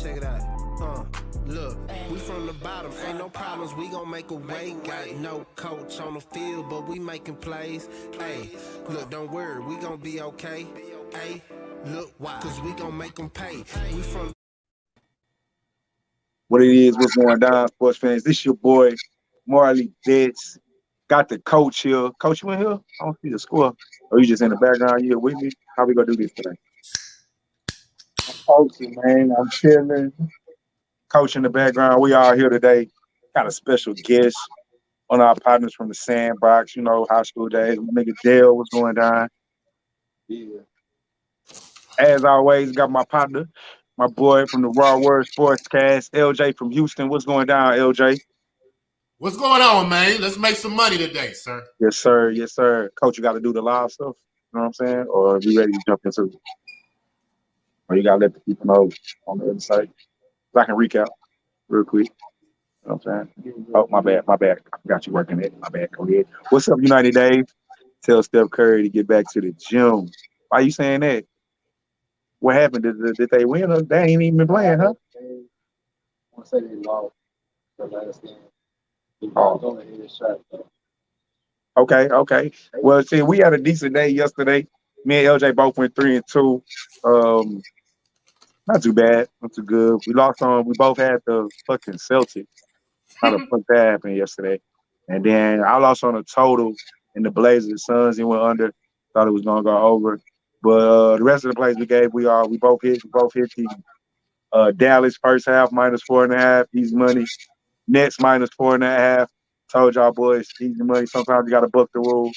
Check it out. Look, we from the bottom, ain't no problems, we gon' make a way. Got no coach on the field, but we making plays. Hey, look, don't worry, we gon' be okay. Hey, look, why? Cause we gon' make them pay. We from What it is, what's going down, sports fans? This your boy, Marley Bits. Got the coach here. Coach, you in here? I don't see the score. Or you just in the background here with me? How we gonna do this today? I'm coaching, man. I'm chilling. Coach in the background. We all here today. Got a special guest on our partners from the Sandbox, high school days. My nigga Dale was going down. Yeah. As always, got my partner, my boy from the Raw Word Sportscast, LJ from Houston. What's going down, LJ? What's going on, man? Let's make some money today, sir. Yes, sir. Yes, sir. Coach, you got to do the live stuff. You know what I'm saying? Or are we ready to jump into it? Or you got to let the people know on the other side. So I can recap real quick. You know what I'm saying? Oh, my bad. I got you working it. My bad. Go ahead. What's up, United Dave? Tell Steph Curry to get back to the gym. Why you saying that? What happened? Did they win? Or they ain't even been playing, huh? I want to say they lost the last game. Okay. Well, see, we had a decent day yesterday. Me and LJ both went 3-2. Not too bad, not too good. We both had the fucking Celtics. How the fuck that happened yesterday? And then I lost on a total in the Blazers. Suns, he went under. Thought it was gonna go over. But the rest of the plays we gave, we both hit. We both hit the Dallas first half -4.5, easy money. Nets -4.5. Told y'all boys, easy money. Sometimes you got to book the rules.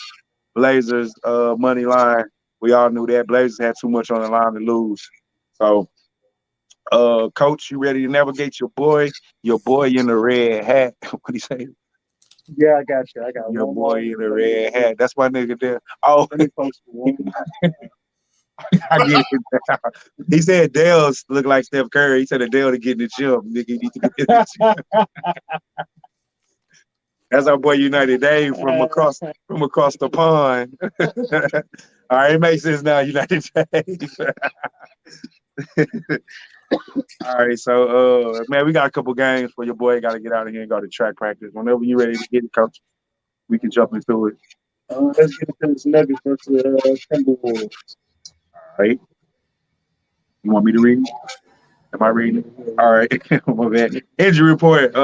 Blazers money line. We all knew that. Blazers had too much on the line to lose. So, Coach, you ready to navigate your boy in the red hat? What he say? Yeah, I got you. I got your boy in the red hat. That's my nigga there. Oh, I get it. He said Dale's look like Steph Curry. He said Dale to get in the gym. Nigga, you need to get in the gym. That's our boy United Dave from across the pond. All right, it makes sense now, United Dave. All right, so man, we got a couple games for your boy. Got to get out of here and go to track practice. Whenever you're ready to get it, Coach, we can jump into it. Let's get into this Nuggets versus Timberwolves. All right. You want me to read? Am I reading? All right. My bad. Injury report.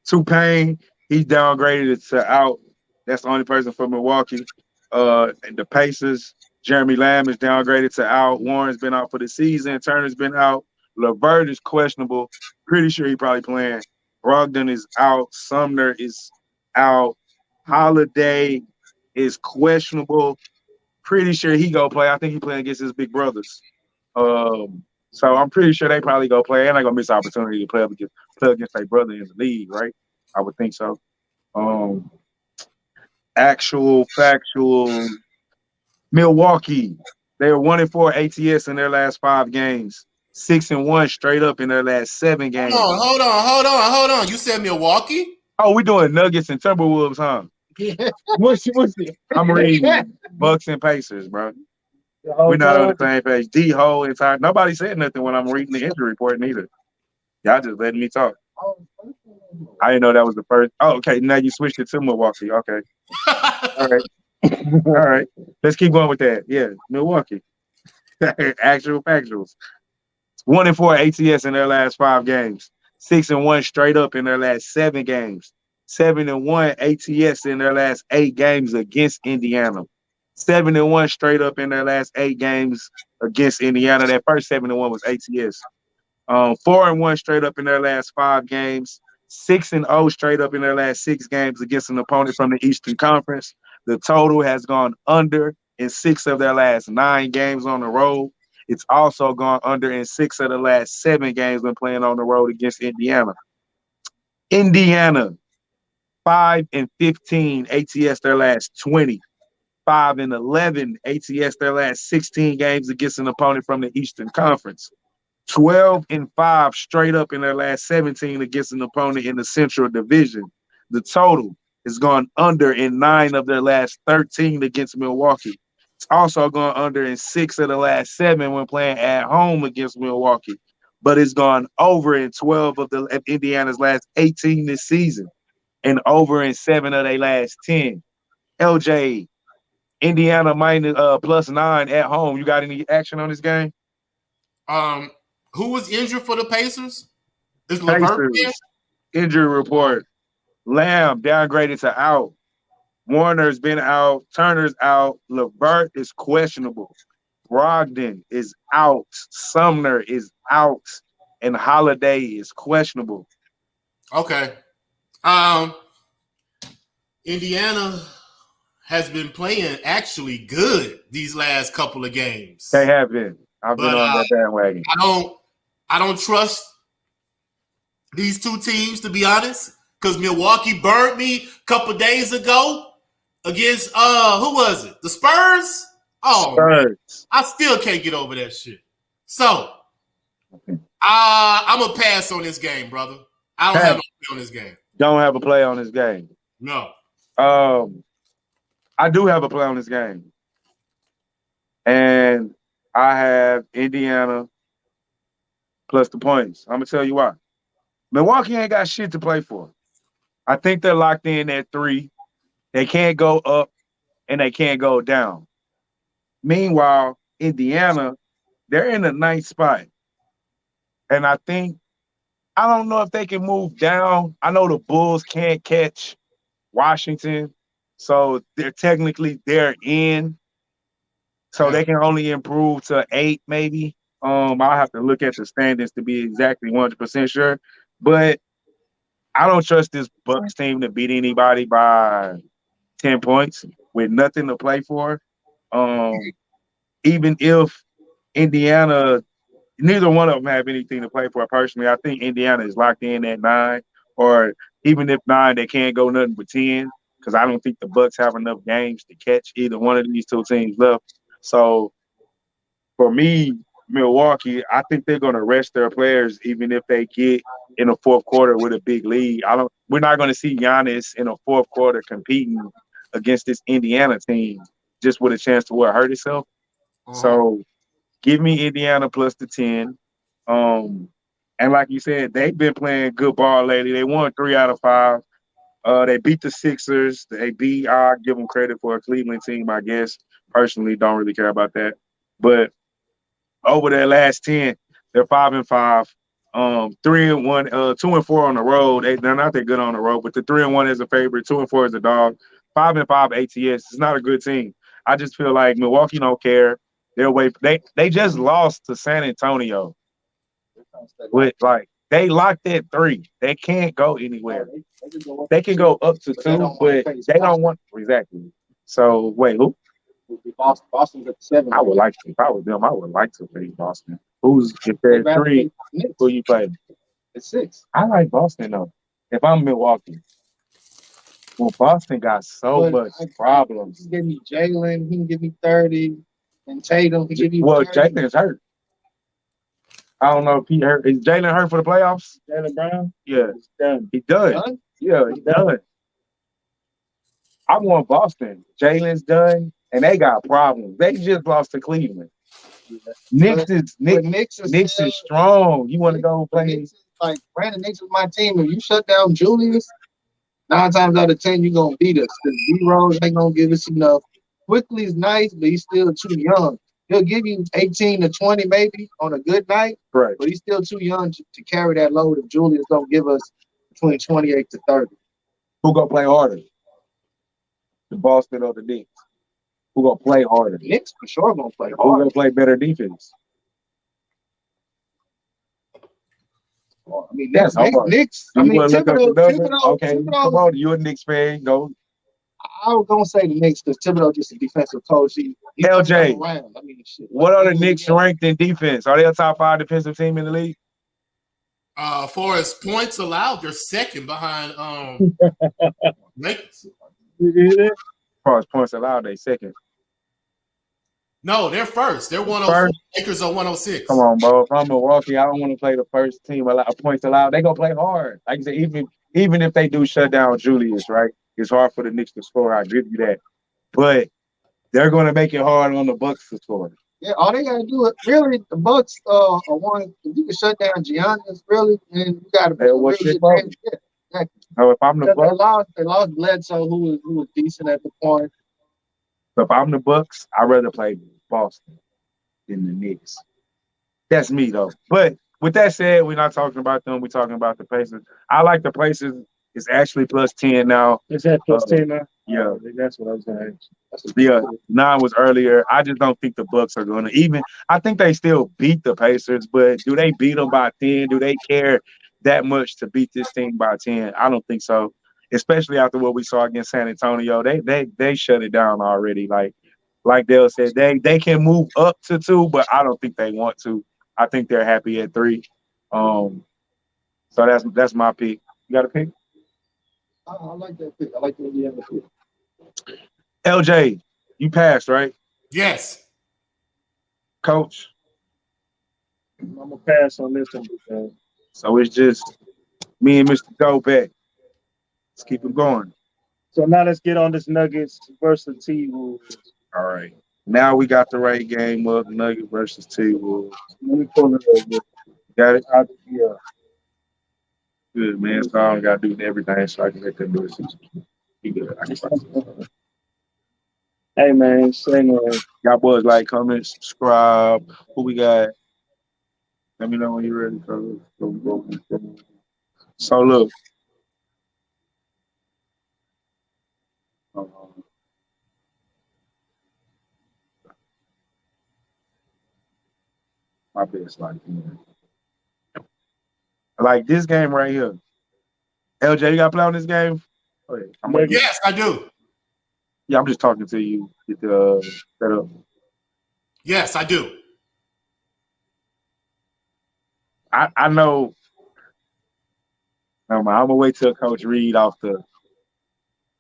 T-Pain, he's downgraded to out. That's the only person from Milwaukee. And the Pacers, Jeremy Lamb is downgraded to out. Warren's been out for the season. Turner's been out. LeVert is questionable. Pretty sure he's probably playing. Brogdon is out. Sumner is out. Holiday is questionable. Pretty sure he go play. I think he playing against his big brothers. So I'm pretty sure they probably go play. And they're gonna miss the opportunity to play against their brother in the league, right? I would think so. Factual. Milwaukee, they were 1-4 ATS in their last 5 games. 6-1 straight up in their last 7 games. Hold on. You said Milwaukee? Oh, we doing Nuggets and Timberwolves, huh? What's it? I'm reading Bucks and Pacers, bro. We're not on the same page. D-Ho inside. Nobody said nothing when I'm reading the injury report neither. Y'all just letting me talk. I didn't know that was the first. Oh, okay. Now you switched it to Milwaukee. Okay. All right. All right. Let's keep going with that. Yeah, Milwaukee. Actual factuals. 1-4 ATS in their last 5 games. 6-1 straight up in their last 7 games. 7-1 ATS in their last 8 games against Indiana. 7-1 straight up in their last 8 games against Indiana. That first 7-1 was ATS. 4-1 straight up in their last 5 games. 6-0 straight up in their last 6 games against an opponent from the Eastern Conference. The total has gone under in 6 of their last 9 games on the road. It's also gone under in 6 of the last 7 games when playing on the road against Indiana. Indiana, 5-15 ATS their last 20. 5-11 ATS their last 16 games against an opponent from the Eastern Conference. 12-5 straight up in their last 17 against an opponent in the Central Division. The total has gone under in 9 of their last 13 against Milwaukee. It's also gone under in 6 of the last 7 when playing at home against Milwaukee. but it's gone over in 12 of Indiana's last 18 this season, and over in 7 of their last 10. LJ, Indiana minus +9 at home. You got any action on this game? Who was injured for the Pacers? Is LeVert there? Pacers injury report. Lamb downgraded to out. Warner's been out. Turner's out. LeVert is questionable. Brogdon is out. Sumner is out. And Holiday is questionable. Okay. Indiana has been playing actually good these last couple of games. They have been. I've been on that bandwagon. I don't trust these two teams, to be honest, because Milwaukee burned me a couple days ago against who was it? The Spurs? Oh, Spurs. Man. I still can't get over that shit. So I'm gonna pass on this game, brother. I don't have no play on this game. Don't have a play on this game. No. I do have a play on this game. And I have Indiana plus the points. I'm gonna tell you why. Milwaukee ain't got shit to play for. I think they're locked in at 3. They can't go up and they can't go down. Meanwhile, Indiana, they're in the 9th spot. And I don't know if they can move down. I know the Bulls can't catch Washington. So they're in. So they can only improve to 8, maybe. I'll have to look at the standings to be exactly 100% sure. But I don't trust this Bucks team to beat anybody by 10 points with nothing to play for. Even if Indiana, neither one of them have anything to play for personally, I think Indiana is locked in at 9. Or even if 9, they can't go nothing but 10. Because I don't think the Bucks have enough games to catch either one of these two teams left. So for me, Milwaukee, I think they're going to rest their players even if they get in the fourth quarter with a big lead. We're not going to see Giannis in a fourth quarter competing against this Indiana team just with a chance to hurt himself. So give me Indiana plus the 10. And like you said, they've been playing good ball lately. They won 3 out of 5. They beat the Sixers. I'll give them credit for a Cleveland team, I guess. Personally, don't really care about that. But over their last 10, they're 5-5. 3-1, 2-4 on the road. They're not that good on the road, but the 3-1 is a favorite, 2-4 is a dog. 5-5 ATS. It's not a good team. I just feel like Milwaukee don't care. They just lost to San Antonio. They locked at 3. They can't go anywhere. They can go up to 2, but they don't want exactly. So wait, who? Boston's at 7. I would like to. If I was them, I would like to play Boston. If they're 3? Who you play? It's 6. I like Boston though. If I'm Milwaukee, well, Boston got so much problems. He can give me Jalen. He can give me 30. And Tatum can give me. Well, Jalen's hurt. I don't know if he hurt. Is Jalen hurt for the playoffs? Jalen Brown? Yeah. He's done. He done. Yeah, he done. I want Boston. Jalen's done, and they got problems. They just lost to Cleveland. Knicks is strong. You want to go play? Like Brandon Knicks is my team. If you shut down Julius, 9 times out of 10 you're gonna beat us. Because D-Rose ain't gonna give us enough. Quickly is nice, but he's still too young. He'll give you 18 to 20 maybe on a good night, right? But he's still too young to carry that load if Julius don't give us between 28 to 30. Who gonna play harder? The Boston or the Knicks? Who gonna play harder? The Knicks for sure gonna play harder. Who gonna play better defense? I mean, that's hard. Knicks. I mean, Thibodeau. Okay, come on. You a Knicks fan? Go. I was gonna say the Knicks because Thibodeau just a defensive coach. He LJ, around. I mean, shit. What are the Knicks ranked in defense? Are they a top 5 defensive team in the league? For as points allowed, they're second behind Lakers. As far as points allowed, they second. No, they're first. They're 104. Lakers are 106. Come on, bro. If I'm Milwaukee, I don't want to play the first team points allowed. They gonna play hard. Like I said, even if they do shut down Julius, right? It's hard for the Knicks to score. I give you that. But they're going to make it hard on the Bucks to score. Yeah, all they gotta do is really the Bucks are one. If you can shut down Giannis, really, then you got a Hey, what's really your good problem? chance. Yeah, exactly. So if I'm the Because Bucks, they lost Bledsoe, who was decent at the point. if I'm the Bucks, I'd rather play Boston than the Knicks. That's me though. But with that said, we're not talking about them. We're talking about the Pacers. I like the Pacers. It's actually +10 now. Is that plus Uh, 10 now? yeah. That's what I was going to ask. Yeah, 9 was earlier. I just don't think the Bucks are going to even. I think they still beat the Pacers, but do they beat them by 10? Do they care that much to beat this team by 10? I don't think so. Especially after what we saw against San Antonio, they shut it down already. Like Dale said, they can move up to 2, but I don't think they want to. I think they're happy at 3. So that's my pick. You got a pick? I like that pick. I like the Indiana pick. LJ, you passed, right? Yes. Coach. I'm going to pass on this one because So it's just me and Mr. Go back. Let's keep it going. so now let's get on this Nuggets versus T-Wolves. All right. Now we got the right game up, Nugget versus T-Wolves. Let me pull it up. Got it? Yeah. Good, man. So I don't got to do everything so I can let them do it. Be good. I can find it. Hey, man. Say, man. Y'all boys like, comment, subscribe. Who we got? Let me know when you're ready, fellas. Go. So look. My best like this game right here. LJ, you got to play on this game? Oh, yeah. Yes, I do. Yeah, I'm just talking to you. Get the set up. Yes, I do. I know. I'm gonna wait till Coach read off the.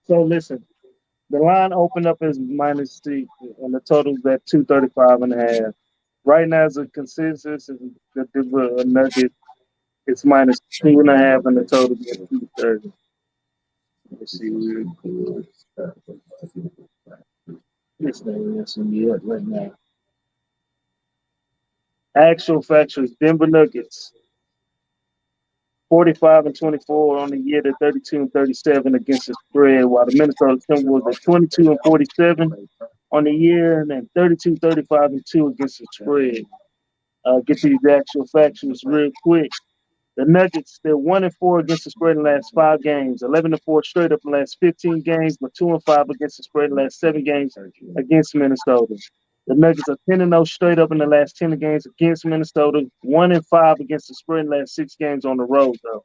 So listen, the line opened up as -6, and the total's at 235.5. Right now, as a consensus, is that the Nugget it's -2.5, and the total is 230. Let's see real good. This thing is in the up right now. Actual factors: Denver Nuggets 45-24 on the year to 32-37 against the spread, while the Minnesota Timberwolves are 22-47 on the year and then 32-35-2 against the spread. Get these actual factors real quick. The Nuggets, they're 1-4 against the spread in the last 5 games, 11-4 straight up in the last 15 games, but 2-5 against the spread in the last 7 games against Minnesota. The Nuggets are 10-0 straight up in the last 10 games against Minnesota, 1-5 against the spread in the last 6 games on the road, though.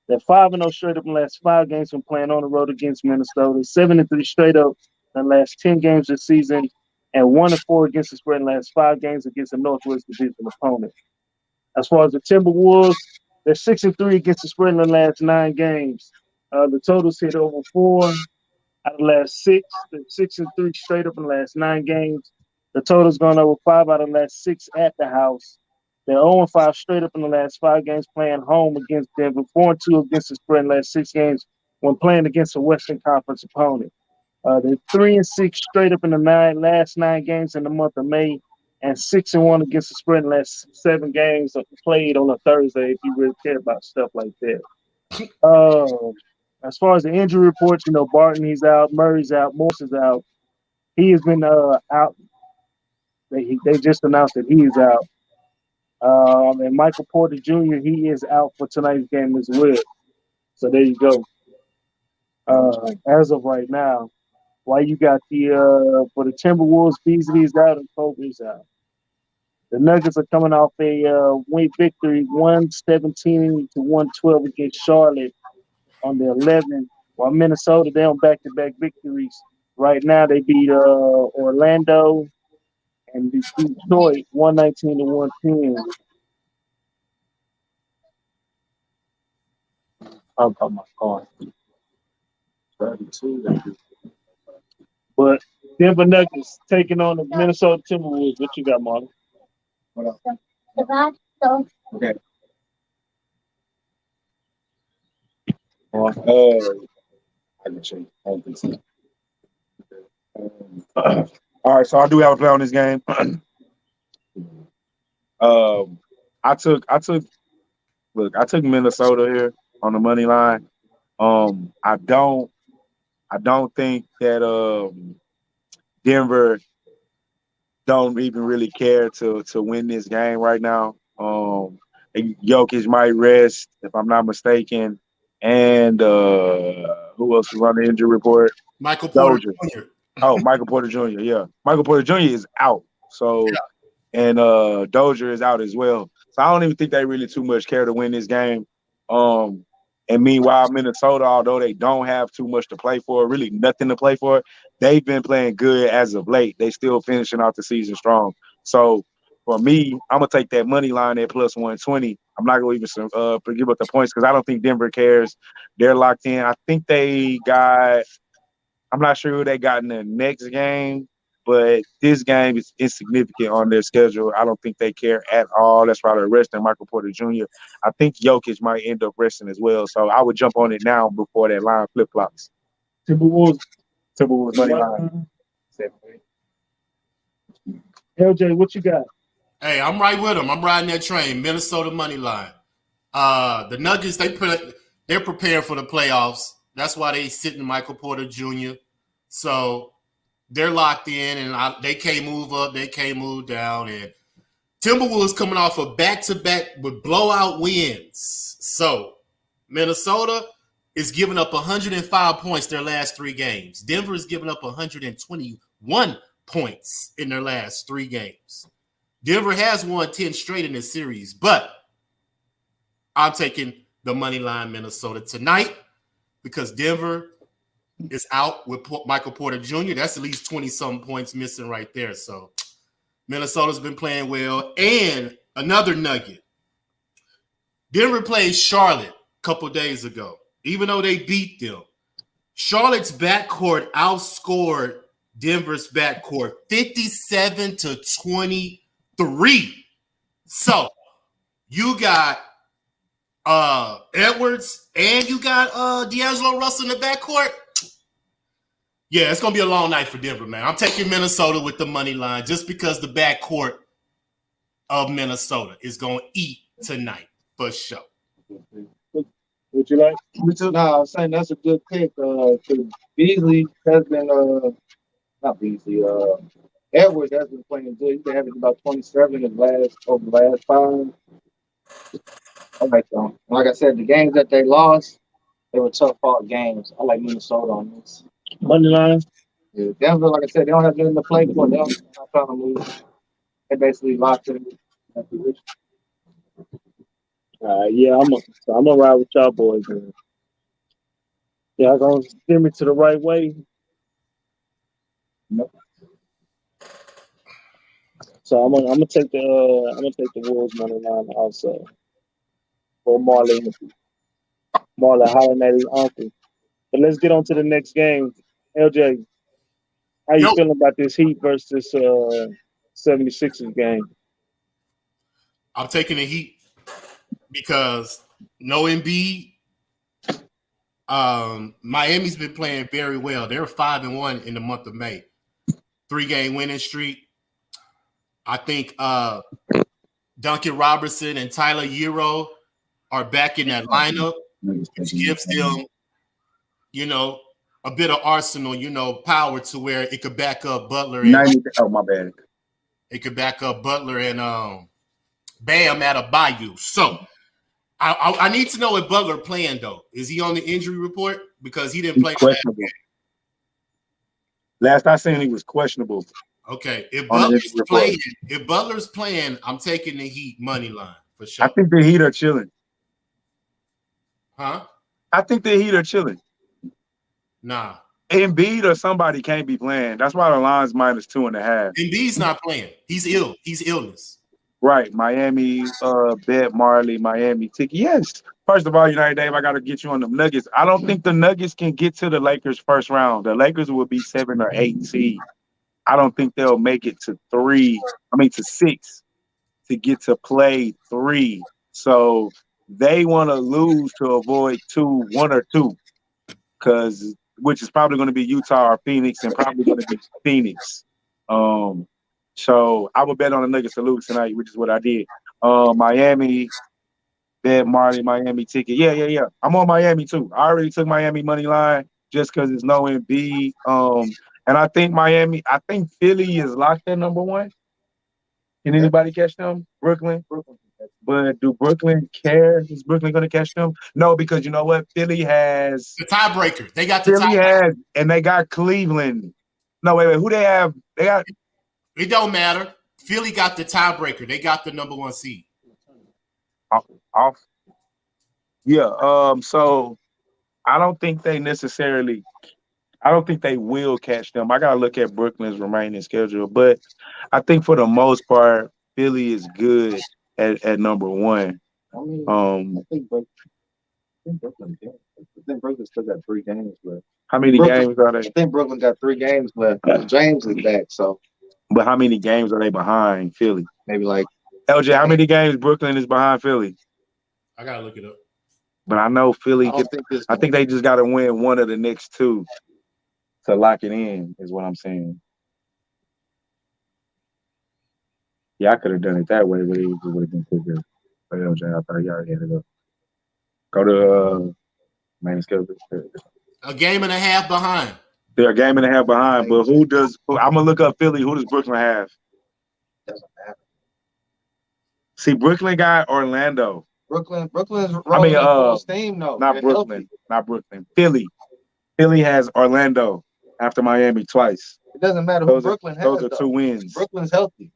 They're 5-0 straight up in the last 5 games when playing on the road against Minnesota, 7-3 straight up in the last 10 games this season, and 1-4 against the spread in the last 5 games against the Northwest Division opponent. As far as the Timberwolves, they're 6-3 against the spread in the last 9 games. The totals hit over 4 out of the last 6. They're 6-3 straight up in the last 9 games. The total's gone over 5 out of the last 6 at the house. They're 0-5 straight up in the last 5 games playing home against Denver. 4-2 against the spread in the last 6 games when playing against a Western Conference opponent. They're 3-6 straight up in the last 9 games in the month of May, and 6-1 against the spread in the last 7 games played on a Thursday, if you really care about stuff like that. As far as the injury reports, Barton, he's out, Murray's out, Morrison's out. He has been out. They just announced that he is out. And Michael Porter Jr., he is out for tonight's game as well. So there you go. As of right now, while you got for the Timberwolves, Beasley is out and Kobe's out. The Nuggets are coming off a win victory, 117-112 against Charlotte on the 11th. While Minnesota, they're on back-to-back victories. Right now, they beat Orlando and Detroit 119-110. Oh my God. But Denver Nuggets taking on the Minnesota Timberwolves. What you got, Marley? Okay. I can change. I don't think so. All right, so I do have a play on this game. I took Minnesota here on the money line. I don't think that Denver don't even really care to win this game right now. Jokic might rest, if I'm not mistaken, and who else was on the injury report? Michael Porter Dozier. Jr. Oh, Michael Porter Jr. Yeah, Michael Porter Jr. is out. So, and Dozier is out as well. So I don't even think they really too much care to win this game. And meanwhile, Minnesota, although they don't have too much to play for, really nothing to play for, they've been playing good as of late. They still finishing out the season strong. So for me, I'm gonna take that money line at plus 120. I'm not gonna even give up the points because I don't think Denver cares. They're locked in. I think they got. I'm not sure who they got in the next game, but this game is insignificant on their schedule. I don't think they care at all. That's why they're resting Michael Porter Jr. I think Jokic might end up resting as well. So I would jump on it now before that line flip-flops. Timberwolves money line. LJ, what you got? Hey, I'm right with them. I'm riding that train. Minnesota money line. The Nuggets, they're prepared for the playoffs. That's why they sitting Michael Porter Jr. So they're locked in, and they can't move up, they can't move down. And Timberwolves coming off a back-to-back with blowout wins. So Minnesota is giving up 105 points their last 3 games. Denver is giving up 121 points in their last 3 games. Denver has won 10 straight in this series, but I'm taking the money line Minnesota tonight because Denver is out with Michael Porter Jr. That's at least 20-something points missing right there. So Minnesota's been playing well. And another nugget. Denver played Charlotte a couple days ago. Even though they beat them, Charlotte's backcourt outscored Denver's backcourt 57-23. So you got Edwards and you got D'Angelo Russell in the backcourt. Yeah, it's gonna be a long night for Denver, man. I'm taking Minnesota with the money line just because the backcourt of Minnesota is gonna eat tonight for sure. Would you like? No, I'm saying that's a good pick. Beasley has been not Beasley. Edwards has been playing good. He's been having about 27 over the last 5. I like them. Like I said, the games that they lost, they were tough fought games. I like Minnesota on this. Money line? Yeah, Denver, like I said, they don't have nothing to play for. They're not trying to move. They basically locked in that position. Yeah, I'm gonna ride with y'all boys, man. Yeah, I'm gonna steer me to the right way. Nope. So I'm gonna take the Wolves money line also for Marley hollering at his uncle. But let's get on to the next game. LJ, how you feeling about this Heat versus 76ers game? I'm taking the Heat because no Embiid. Miami's been playing very well. They're 5-1 in the month of May. 3-game winning streak. I think Duncan Robertson and Tyler Hero are back in that lineup, which gives them, a bit of arsenal, power to where it could back up Butler. My bad. It could back up Butler and Bam Adebayo. So I need to know if Butler playing though. Is he on the injury report? Because he didn't play. Questionable. Last I seen, he was questionable. Okay, if Butler's playing, I'm taking the Heat money line for sure. I think the Heat are chilling. Huh? I think the Heat are chilling. Nah. Embiid or somebody can't be playing. That's why the line's -2.5. Embiid's not playing. He's ill. He's illness. Right. Miami, bet Marley, Miami ticket. Yes. First of all, United Dave, I got to get you on the Nuggets. I don't think the Nuggets can get to the Lakers first round. The Lakers will be 7 or 8 seed. I don't think they'll make it to 6 to get to play 3. So they want to lose to avoid 1 or 2, which is probably going to be Utah or Phoenix, and probably going to be Phoenix. So I would bet on the Nuggets to lose tonight, which is what I did. Miami, bet Marley, Miami ticket. Yeah. I'm on Miami too. I already took Miami money line just because it's no Embiid. And I think Philly is locked at number one. Can anybody catch them? Brooklyn? But do Brooklyn care? Is Brooklyn going to catch them? No, because you know what? Philly has the tiebreaker. They got the tiebreaker. And they got Cleveland. No, wait. Who they have? They got. It don't matter. Philly got the tiebreaker. They got the number one seed. Off. Yeah. So I don't think they necessarily. I don't think they will catch them. I gotta look at Brooklyn's remaining schedule, but I think for the most part, Philly is good at number one. I think Brooklyn still got 3 games left. How many games are they? I think Brooklyn got 3 games left. James is back, so. But how many games are they behind Philly? Maybe like LJ, how many games Brooklyn is behind Philly? I gotta look it up. But I know Philly. I think they just gotta win one of the next 2 to lock it in. Is what I'm saying. Yeah, I could have done it that way, but it would have been quicker. But LJ, I thought you already had to go. Go to main schedule. A game and a half behind. They're a game and a half behind, but I'm gonna look up Philly. Who does Brooklyn have? doesn't matter. See, Brooklyn got Orlando. Brooklyn's rolling full steam though. Not Brooklyn. Philly has Orlando after Miami twice. It doesn't matter who Brooklyn has. Those are 2 wins. Brooklyn's healthy.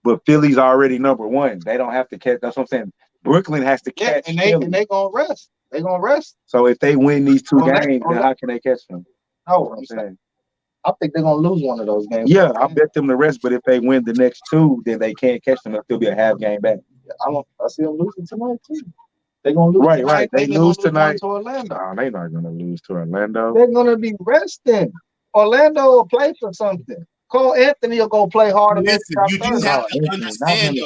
But Philly's already number one. They don't have to catch. That's what I'm saying. Brooklyn has to catch. And they gonna rest. They gonna rest. So if they win these 2 games, then how can they catch them? No, I'm saying. I think they're gonna lose one of those games. Yeah, I bet them the rest. But if they win the next 2, then they can't catch them. They'll still be a half game back. I see them losing tonight too. They're gonna lose. Right. They lose tonight to Orlando. No, they're not gonna lose to Orlando. They're gonna be resting. Orlando will play for something. Cole Anthony will go play harder. Listen, you do have to understand.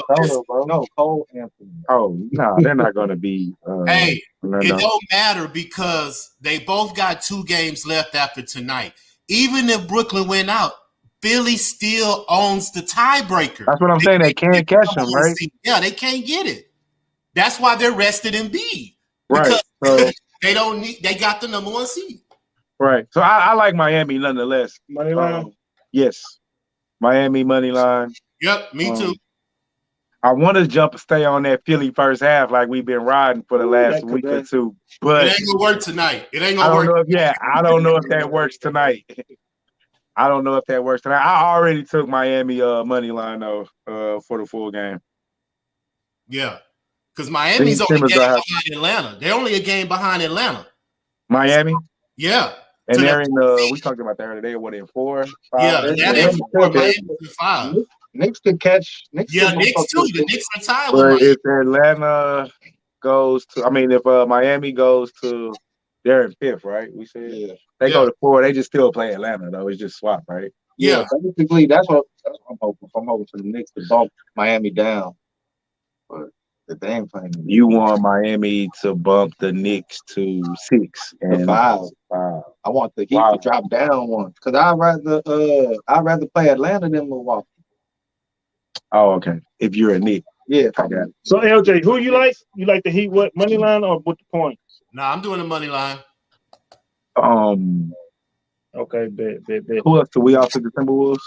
No, Cole Anthony. Oh no, they're not gonna be. Hey, it don't matter because they both got 2 games left after tonight. Even if Brooklyn went out, Philly still owns the tiebreaker. That's what I'm saying. They can't catch them, right? Yeah, they can't get it. That's why they're rested in B. Right. So they don't need. They got the number 1 seed. Right. So I like Miami nonetheless. Money line. Yes. Miami money line. Yep, me too. I want to stay on that Philly first half like we've been riding for the last week or 2. But it ain't gonna work tonight. It ain't gonna work. I don't know if that works tonight. I don't know if that works tonight. I already took Miami money line though for the full game. Yeah, because Miami's only a game behind Atlanta. They're only a game behind Atlanta. Miami. Yeah. And they're in we talked about that earlier. They're what, in 4? 5? Yeah, they're in 4, Miami's in 5. Knicks could catch. Knicks too. The Knicks are tied with Miami. If Atlanta goes to, if Miami goes to, they're in 5th, right? We said they go to 4. They just still play Atlanta though. It's just swap, right? Yeah. Basically, that's what I'm hoping. I'm hoping for the Knicks to bump Miami down, but if they ain't playing, you want Miami to bump the Knicks to 6 and 5. I want the Heat to drop down 1 because I'd rather play Atlanta than Milwaukee. Oh, okay. If you're a Knick. Yeah, I got it. So LJ, who you like? You like the Heat what money line or with the points? Nah, I'm doing the money line. Okay, bet. Who else do we all took the Timberwolves?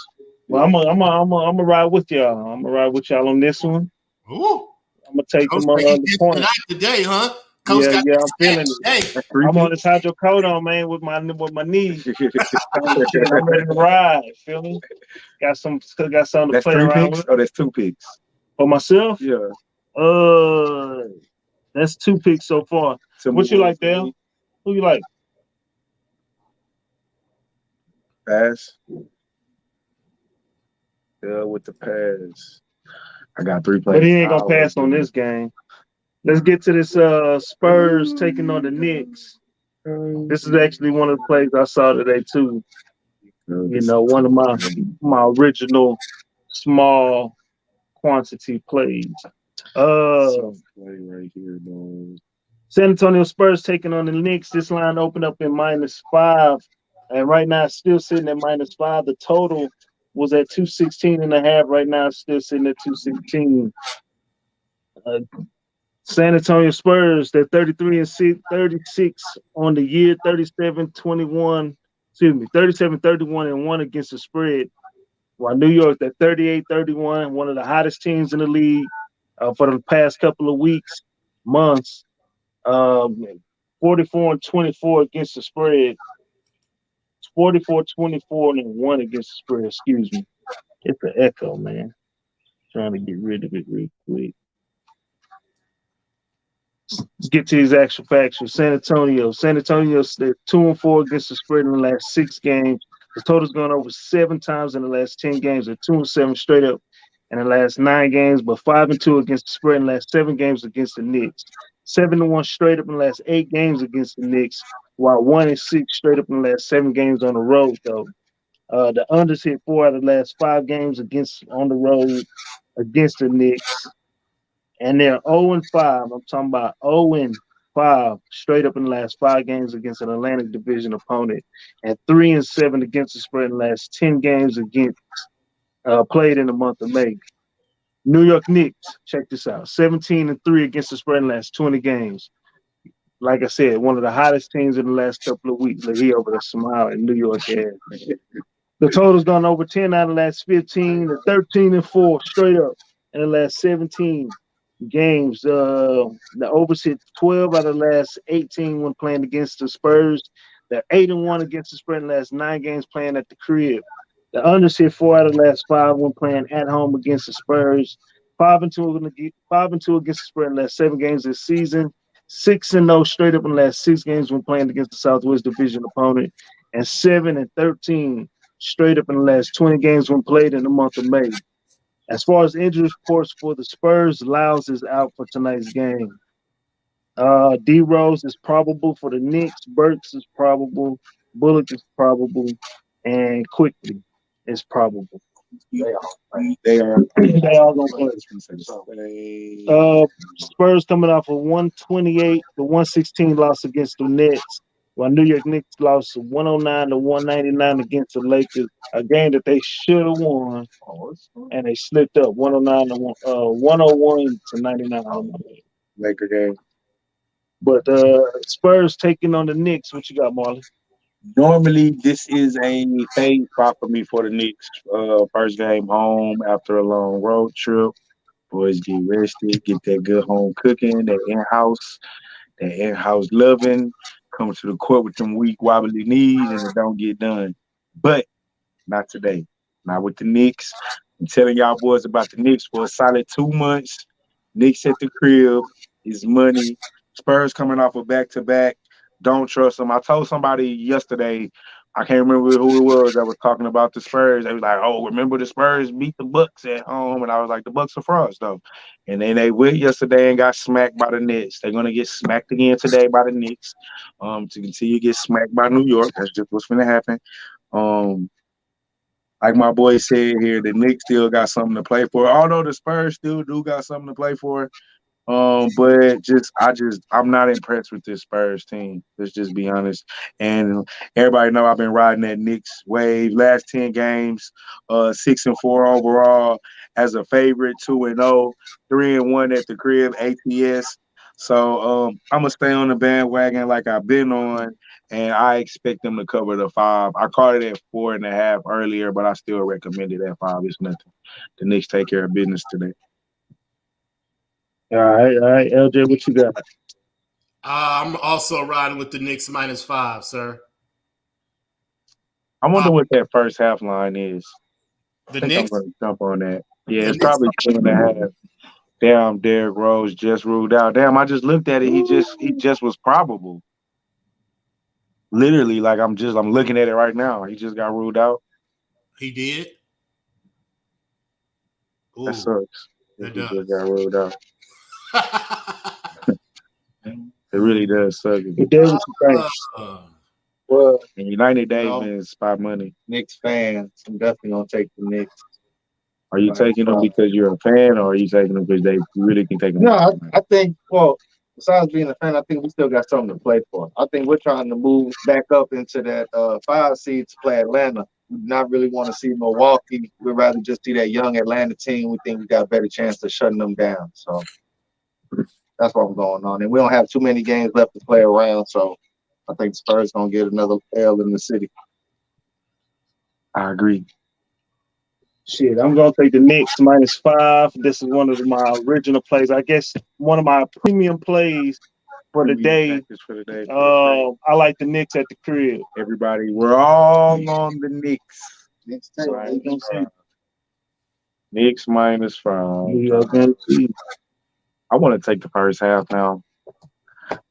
Well, I'm gonna ride with y'all. I'm gonna ride with y'all on this one. Ooh. I'm gonna take them on the points today, huh? Coach I'm feeling it. I'm on this hydrocodone on, man, with my knees. I'm ready to ride. Feel me? Got something to play around with. Oh, that's 2 picks. For myself? Yeah. That's 2 picks so far. What you like, Dale? Who you like? Pass. Yeah, with the pass. I got 3 plays. But he ain't gonna pass on this game. Let's get to this Spurs taking on the Knicks. This is actually one of the plays I saw today too. You know, one of my original small quantity plays. Right here, San Antonio Spurs taking on the Knicks. This line opened up in -5, and right now it's still sitting at -5. The total was at 216.5. Right now, it's still sitting at 216. San Antonio Spurs, they're 33-36 on the year, 37-21. Excuse me, 37-31-1 against the spread. While New York, they're 38-31, one of the hottest teams in the league for the past couple of weeks, months. 44-24 against the spread. 44-24-1 against the spread. Excuse me. It's an echo, man. Trying to get rid of it real quick. Let's get to these actual facts. San Antonio, they're 2-4 against the spread in the last 6 games. The total's gone over 7 times in the last 10 games. They're 2-7 straight up in the last 9 games, but 5-2 against the spread in the last 7 games against the Knicks. 7-1 straight up in the last 8 games against the Knicks, while 1-6 straight up in the last 7 games on the road, though. The unders hit 4 out of the last 5 games on the road against the Knicks. And they're 0-5. I'm talking about 0-5 straight up in the last 5 games against an Atlantic Division opponent, and 3-7 against the spread in the last 10 games against played in the month of May. New York Knicks, check this out: 17-3 against the spread in the last 20 games. Like I said, one of the hottest teams in the last couple of weeks. Like he over there smiling, New York air. The total's gone over 10 out of the last 15, to 13-4 straight up in the last 17 games. The overs hit 12 out of the last 18 when playing against the Spurs. They're 8-1 against the spread in the last 9 games playing at the crib. The unders hit 4 out of the last 5 when playing at home against the Spurs. 5-2 against the spread in the last 7 games this season. 6-0 straight up in the last 6 games when playing against the Southwest Division opponent, and 7-13 straight up in the last 20 games when played in the month of May. As far as injury reports for the Spurs, Lyles is out for tonight's game. D Rose is probable for the Knicks. Burks is probable. Bullock is probable, and Quickly is probable. They are all gonna play. Spurs coming off a 128-116 loss against the Nets, while New York Knicks lost 109-199 against the Lakers, a game that they should have won, and they slipped up 101-99. Laker game. But Spurs taking on the Knicks. What you got, Marley? Normally, this is a fade spot for me for the Knicks. First game home after a long road trip. Boys get rested, get that good home cooking, that in-house loving. Come to the court with them weak, wobbly knees, and it don't get done. But not today. Not with the Knicks. I'm telling y'all boys about the Knicks for a solid 2 months. Knicks at the crib is money. Spurs coming off a back-to-back. Don't trust them. I told somebody yesterday, I can't remember who it was that was talking about the Spurs. They was like, "Oh, remember the Spurs beat the Bucks at home?" And I was like, "The Bucks are frauds, though." And then they went yesterday and got smacked by the Nets. They're gonna get smacked again today by the Knicks. To continue to get smacked by New York. That's just what's gonna happen. Like my boy said here, the Knicks still got something to play for. Although the Spurs still do got something to play for. But I'm not impressed with this Spurs team. Let's just be honest. And everybody know I've been riding that Knicks wave. Last 10 games, 6-4 overall as a favorite, 2-0, 3-1 at the crib, ATS. So I'm gonna stay on the bandwagon like I've been on, and I expect them to cover the 5. I called it at 4.5 earlier, but I still recommend it at 5. It's nothing. The Knicks take care of business today. All right, LJ, what you got? I'm also riding with the Knicks -5, sir. I wonder what that first half line is. The I think Knicks? I'm going to jump on that. Yeah, it's probably 2.5. Damn, Derrick Rose just ruled out. Damn, I just looked at it. He just was probable. Literally, like I'm looking at it right now. He just got ruled out. He did. Ooh, that sucks. He does. just got ruled out. It really does suck. It does. Well, And United Days spot money. Knicks fans, I'm definitely gonna take the Knicks. Are you taking them because you're a fan, or are you taking them because you really can take them? No, I think, well, besides being a fan, I think we still got something to play for. I think we're trying to move back up into that 5 seed to play Atlanta not really want to see Milwaukee. We'd rather just see that young Atlanta team. We think we got a better chance of shutting them down. So that's what's going on. And we don't have too many games left to play around. So I think Spurs going to get another L in the city. I agree. Shit, I'm gonna take the Knicks -5. This is one of my original plays. I guess one of my premium plays for the day. I like the Knicks at the crib. Everybody, we're all on the Knicks. Right. Knicks -5. Yeah, I want to take the first half now,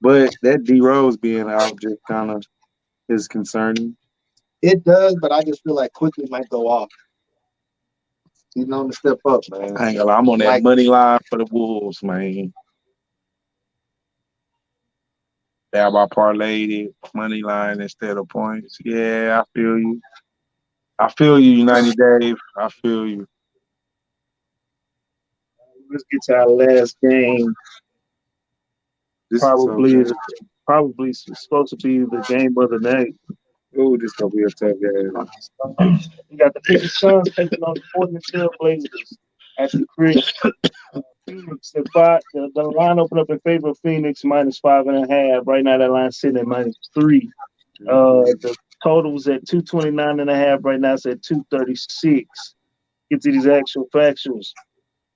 but that D Rose being out just kind of is concerning. It does, but I just feel like Quickly might go off. He's known to step up, man. I ain't gonna lie, I'm on that money line for the Wolves, man. Have I parlayed it, money line instead of points? Yeah, I feel you. I feel you, United Dave. I feel you. Let's get to our last game. Probably supposed to be the game of the night. Oh, this gonna be a tough game. We got the Phoenix Suns taking on the Portland Trail Blazers at the crib. Phoenix, the line opened up in favor of Phoenix -5.5. Right now, that line's sitting at -3. The total was at 229.5. Right now, it's at 236. Get to these actual factuals.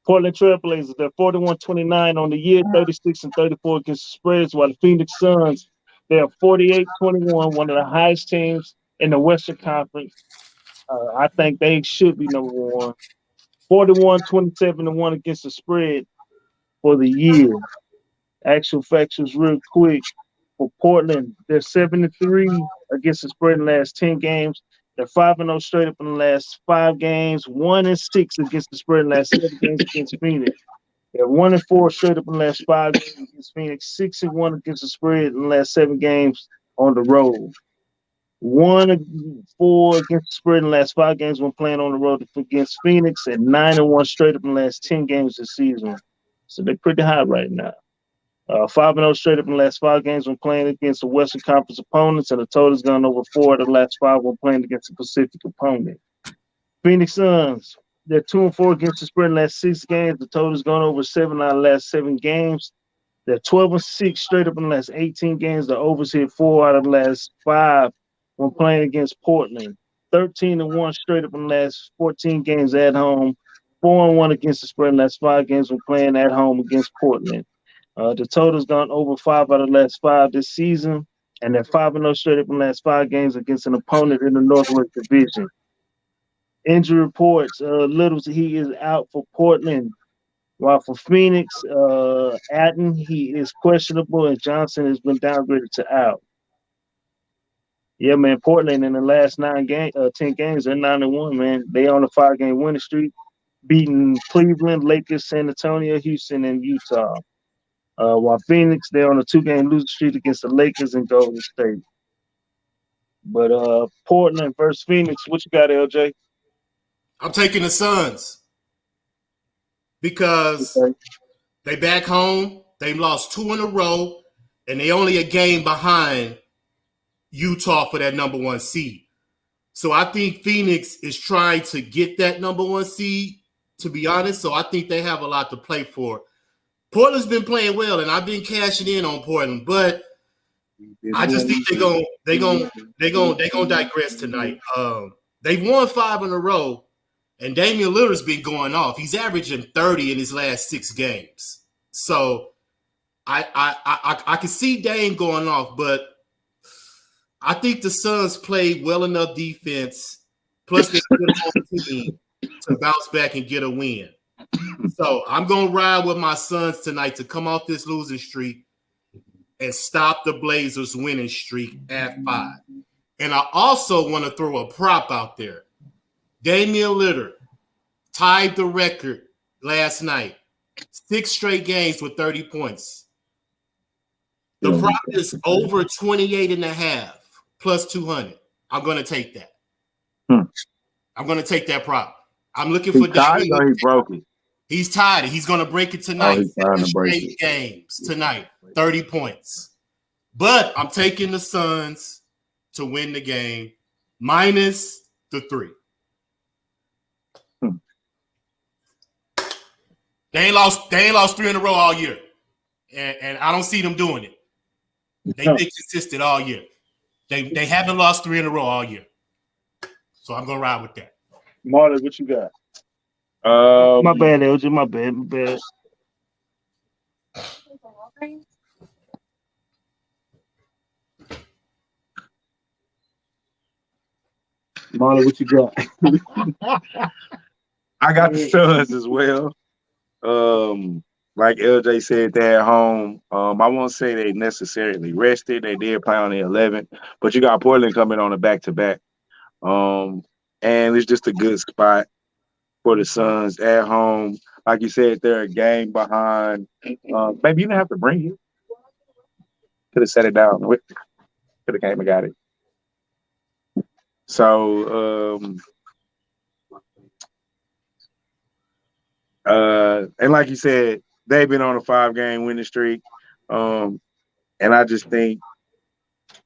Portland Trail Blazers, they're 41-29 on the year, 36-34 against the spreads, while the Phoenix Suns, they're 48-21, one of the highest teams in the Western Conference. I think they should be number one. 41-27-1 against the spread for the year. Actual factuals real quick. For Portland, they're 7-3 against the spread in the last 10 games. They're 5-0 straight up in the last 5 games, 1-6 against the spread in the last 7 games against Phoenix. They're 1-4 straight up in the last 5 games against Phoenix, 6-1 against the spread in the last 7 games on the road. 1-4 against the spread in the last 5 games when playing on the road against Phoenix, and 9-1 straight up in the last 10 games this season. So they're pretty high right now. 5-0 straight up in the last 5 games when playing against the Western Conference opponents, and the total's gone over 4 of the last 5 when playing against the Pacific opponent. Phoenix Suns, they're 2-4 against the spread in the last 6 games. The total's gone over 7 out of the last 7 games. They're 12-6 straight up in the last 18 games. The overs hit 4 out of the last 5 when playing against Portland. 13-1 straight up in the last 14 games at home. 4-1 against the spread in the last 5 games when playing at home against Portland. The total's gone over 5 out of the last 5 this season, and they're 5-0 straight up in the last 5 games against an opponent in the Northwest Division. Injury reports: he is out for Portland, while for Phoenix, Atten, he is questionable, and Johnson has been downgraded to out. Yeah, man, Portland in the last 10 games, they're 9-1, man. They on a 5-game winning streak, beating Cleveland, Lakers, San Antonio, Houston, and Utah. While Phoenix, they're on a 2-game losing streak against the Lakers and Golden State. But Portland versus Phoenix, what you got, LJ? I'm taking the Suns because they back home. They lost 2 in a row, and they only a game behind Utah for that number 1 seed. So I think Phoenix is trying to get that number 1 seed, to be honest. So I think they have a lot to play for. Portland's been playing well, and I've been cashing in on Portland, but I just think they're gonna digress tonight. They've won 5 in a row, and Damian Lillard's been going off. He's averaging 30 in his last 6 games. So I can see Dame going off, but I think the Suns played well enough defense, plus they're a good team to bounce back and get a win. So I'm going to ride with my Suns tonight to come off this losing streak and stop the Blazers winning streak at 5. And I also want to throw a prop out there. Damian Lillard tied the record last night. 6 straight games with 30 points. The prop is over 28.5 plus 200. I'm going to take that. I'm going to take that prop. I'm looking for Damian. He broke it. He's tied. He's going to break it tonight. 7 straight games tonight. 30 points. But I'm taking the Suns to win the game. -3 the 3. Hmm. They ain't lost 3 in a row all year. And I don't see them doing it. They've been consistent all year. They haven't lost 3 in a row all year. So I'm gonna ride with that. Marley, what you got? My bad, LJ. My bad. Marley, what you got? I got the Suns as well. Like LJ said, they're at home. I won't say they necessarily rested. They did play on the 11th, but you got Portland coming on a back-to-back. And it's just a good spot for the Suns at home. Like you said, they're a game behind. Maybe you didn't have to bring it. Could have set it down. Could have came and got it. So, and like you said, they've been on a 5-game winning streak. And I just think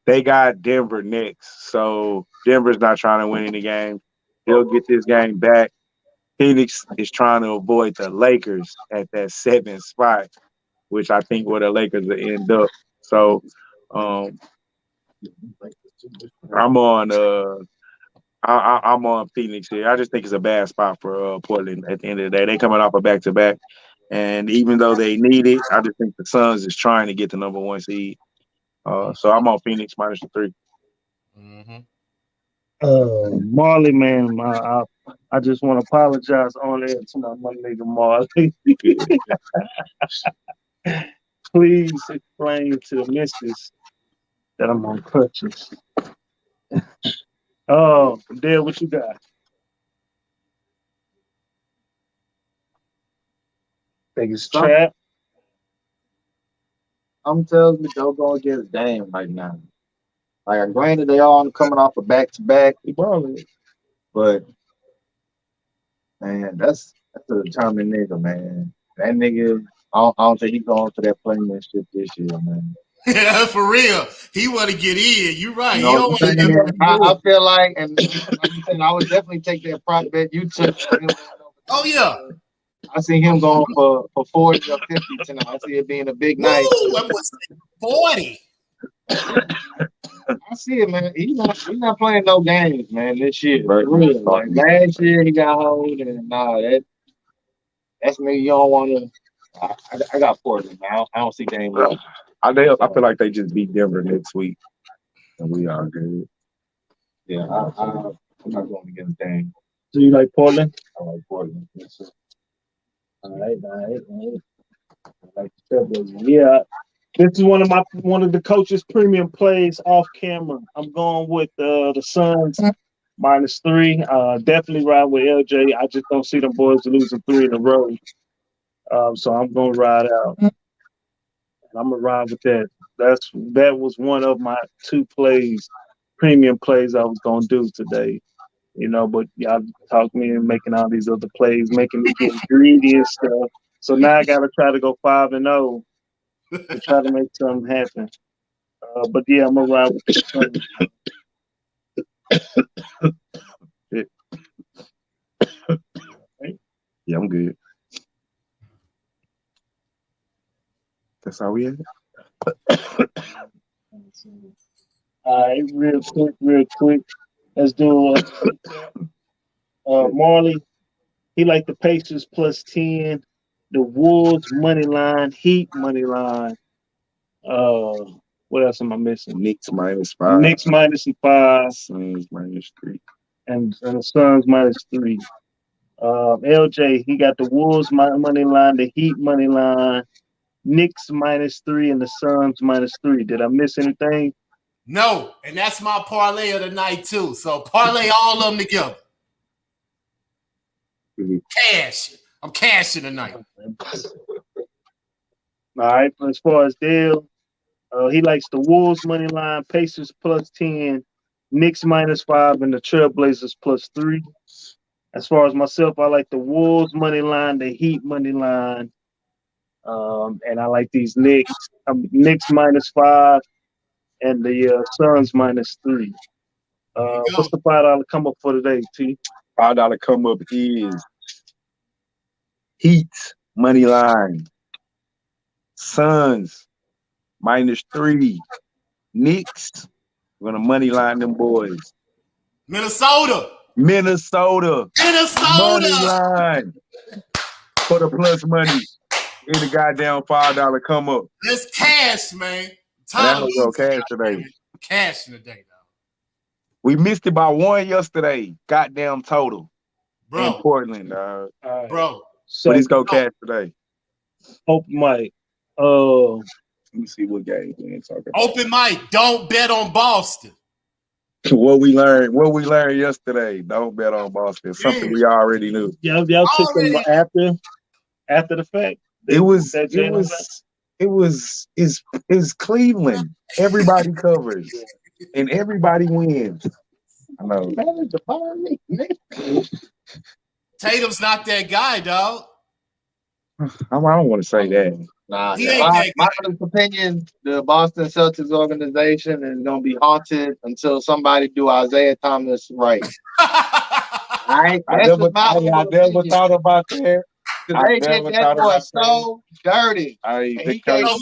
they got Denver next. So Denver's not trying to win any game. They'll get this game back. Phoenix is trying to avoid the Lakers at that 7th spot, which I think where the Lakers will end up. So I'm on Phoenix here. I just think it's a bad spot for Portland at the end of the day. They coming off a back-to-back. And even though they need it, I just think the Suns is trying to get the number 1 seed. So I'm on Phoenix minus the 3. Mm-hmm. Marley, man, I just want to apologize on there to my nigga Marley. Please explain to the missus that I'm on crutches. Oh, Dale, what you got? Think it's trap? I'm telling you, don't go against Dame right now. Like, granted, they all coming off a back-to-back, but man, that's a determined nigga, man. That nigga, I don't think he's going for that playing shit this year, man. Yeah, for real. He want to get in. You right. You know what I'm saying? I feel like, and like you said, I would definitely take that prop bet you took. Oh yeah. I see him going for 40 or 50 tonight. I see it being a big night. I was 40. I see it, man. He's not playing no games, man, this year. For real. Like last year he got hold, and that's me. You don't want to. I got Portland, man. I don't see Dame. I feel like they just beat Denver next week, and we are good. Yeah, I'm not going against Dame. Do you like Portland? I like Portland. Yes, sir. All right. I like the Trailblazers. Yeah. This is one of the coach's premium plays off camera. I'm going with the Suns minus 3. Definitely ride with LJ. I just don't see them boys losing 3 in a row. So I'm gonna ride out. And I'm gonna ride with that. That was one of my 2 premium plays I was gonna do today. But y'all talked me into making all these other plays, making me get greedy and stuff. So now I gotta try to go 5-0 to try to make something happen. But yeah, I'm gonna ride with the Yeah, I'm good. That's how we had it. All right, real quick. Let's do Marley. He like the Pacers plus 10, the Wolves money line, Heat money line. What else am I missing? Knicks minus 5. Knicks minus 5. Suns minus 3. And the Suns minus 3. LJ, he got the Wolves money line, the Heat money line, Knicks minus 3, and the Suns minus 3. Did I miss anything? No, and that's my parlay of the night too. So parlay all of them together. Cash. I'm cashing tonight. All right. As far as Dale, he likes the Wolves money line, Pacers plus 10, Knicks minus 5, and the Trailblazers plus 3. As far as myself, I like the Wolves money line, the Heat money line, and I like these Knicks minus 5 and the Suns minus 3. What's the $5 come up for today, T? $5 come up is Heat money line, Suns -3, Knicks. We're gonna money line them boys. Minnesota. Money line for the plus money. In the goddamn $5 come up. Let's cash, man. That was go cash today. Cash today, though. We missed it by 1 yesterday. Goddamn total. Bro. In Portland, dog. Bro. So But let's go cash today. open mic. Let me see what game we're talking about. Open mic. Don't bet on Boston. What we learned yesterday. Don't bet on Boston. Something we already knew. Y'all took them after the fact. It's Cleveland. Everybody covers and everybody wins. I know. Tatum's not that guy, dog. I don't want to say that. Nah, He ain't my that guy. honest opinion, the Boston Celtics organization is gonna be haunted until somebody do Isaiah Thomas right. I never thought about that. They did that boy so dirty. The So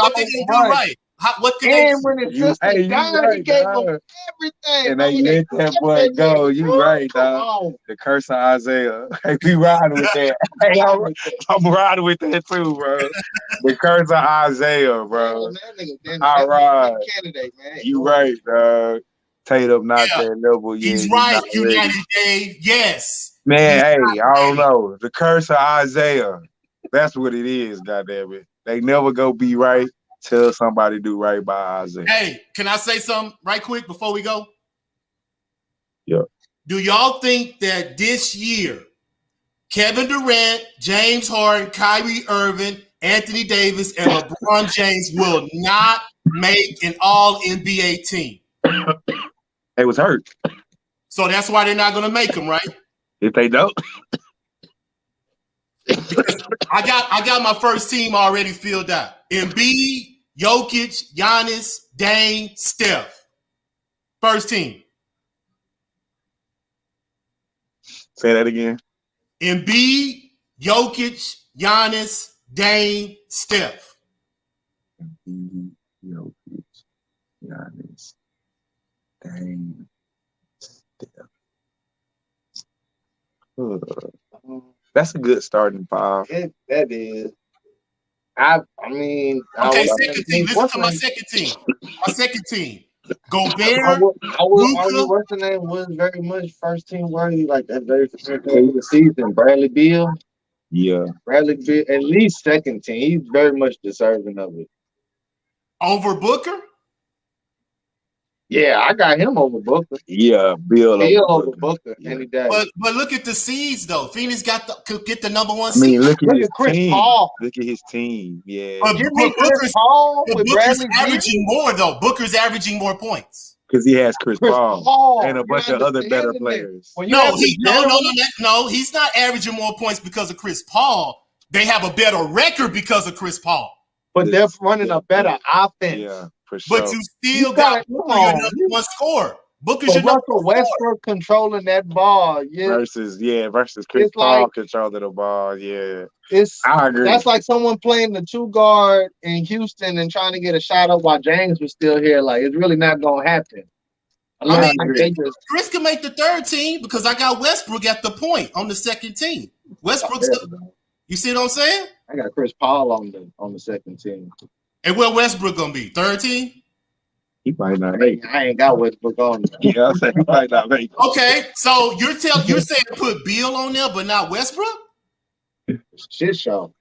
what did they do right? What did they And when his sister died, he gave him everything. And they let that boy go. You right, dog. The curse of Isaiah. Hey, we riding with that. Hey, I'm riding with that too, bro. The curse of Isaiah, bro. I ride. You right, dog. Tatum not that level yet. He's right, United Dave. Yes. Man, hey, I don't know. The curse of Isaiah. That's what it is, goddammit. They never go be right till somebody do right by Isaiah. Hey, can I say something right quick before we go? Yeah. Do y'all think that this year, Kevin Durant, James Harden, Kyrie Irving, Anthony Davis, and LeBron James will not make an all-NBA team? They was hurt. So that's why they're not going to make them, right? If they don't. I got my first team already filled out. Embiid, Jokic, Giannis, Dame, Steph. First team. Say that again. Embiid, Jokic, Giannis, Dame, Steph. Jokic, Giannis, Dame, Steph. That's a good starting five. That is. I mean, okay, second team. Listen to my second team. My second team. Gobert. What's the name was very much first team worthy, like that very first game of the season. Bradley Beal. Yeah. Bradley Beal, at least second team. He's very much deserving of it. Over Booker? Yeah, I got him over Booker. Yeah, Bill over Booker any day. But look at the seeds though. Phoenix could get the number one seed. I mean, look at his Chris team. Paul. Look at his team. Yeah. But Booker's averaging more though. Booker's averaging more points. Because he has Chris Paul and a bunch of other better players. No, he's not averaging more points because of Chris Paul. They have a better record because of Chris Paul. But they're running a better offense. Yeah, for sure. But you still got your number one score. Booker's your number Russell Westbrook controlling that ball. Yeah. Versus Chris Paul controlling the ball. Yeah. I agree. That's like someone playing the 2 guard in Houston and trying to get a shot up while James was still here. Like, it's really not going to happen. Chris can make the third team because I got Westbrook at the point on the second team. Westbrook's you see what I'm saying? I got Chris Paul on the second team. And where Westbrook gonna be? Third team? He might not make. I ain't got Westbrook on. Yeah, I'm saying he might not make. Okay, so you're saying put Beal on there, but not Westbrook? Shit show.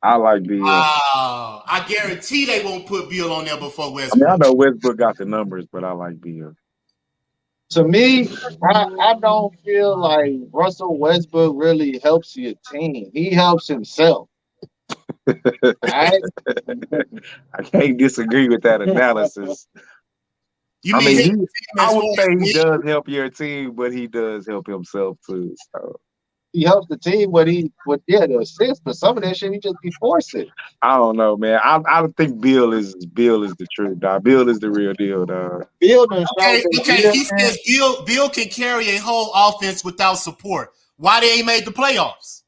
I like Beal. I guarantee they won't put Beal on there before Westbrook. I know Westbrook got the numbers, but I like Beal. To me, I don't feel like Russell Westbrook really helps your team. He helps himself. Right? I can't disagree with that analysis. I would say he does help your team, but he does help himself too. So. he helps the team the assist, but some of that shit he just be forcing. I don't know, man. I think Bill is the truth, dog. Bill is the real deal, dog. Bill done Okay, showed okay. that He says Bill can carry a whole offense without support. Why they ain't made the playoffs?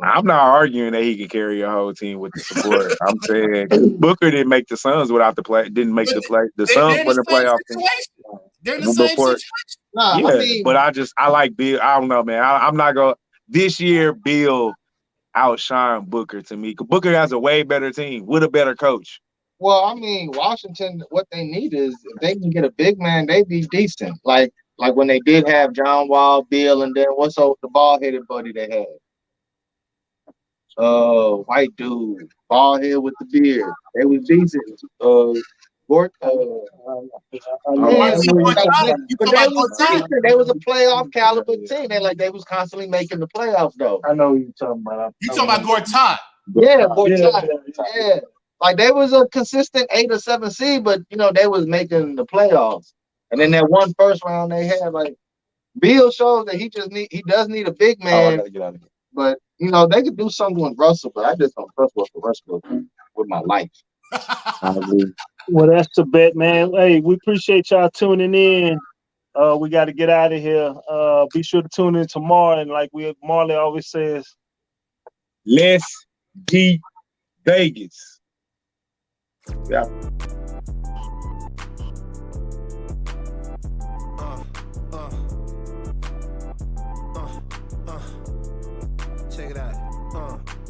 I'm not arguing that he can carry a whole team with the support. I'm saying Booker didn't make the Suns without the play. Didn't make the play. The Suns were the playoff team. They're in the same Before, situation. Nah, yeah, I mean, but I like Bill. I don't know, man. I'm not gonna. This year, Bill outshine Booker to me. Booker has a way better team with a better coach. well, I mean, Washington, what they need is if they can get a big man, they be decent. Like when they did have John Wall, Bill, and then what's the bald headed buddy they had? White dude, bald head with the beard. They was decent. Gort, You yeah, but they was talking decent. They was a playoff caliber team. They was constantly making the playoffs though. I know who you're talking about. You talking about Gortat? Yeah, yeah. Like they was a consistent 8 or 7 seed, but they was making the playoffs. And then that one first round they had, like Bill shows that he does need a big man. I gotta get out of here. But they could do something with Russell, but I just don't trust Russell Westbrook with my life. Well, that's the bet, man. Hey, we appreciate y'all tuning in. We got to get out of here. Be sure to tune in tomorrow, and like Marley always says, Let's get Vegas. Yeah. Check it out.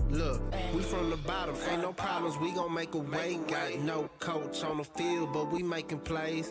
Look, we from the bottom, ain't no problems, we gon' make a way. Got no coach on the field, but we making plays.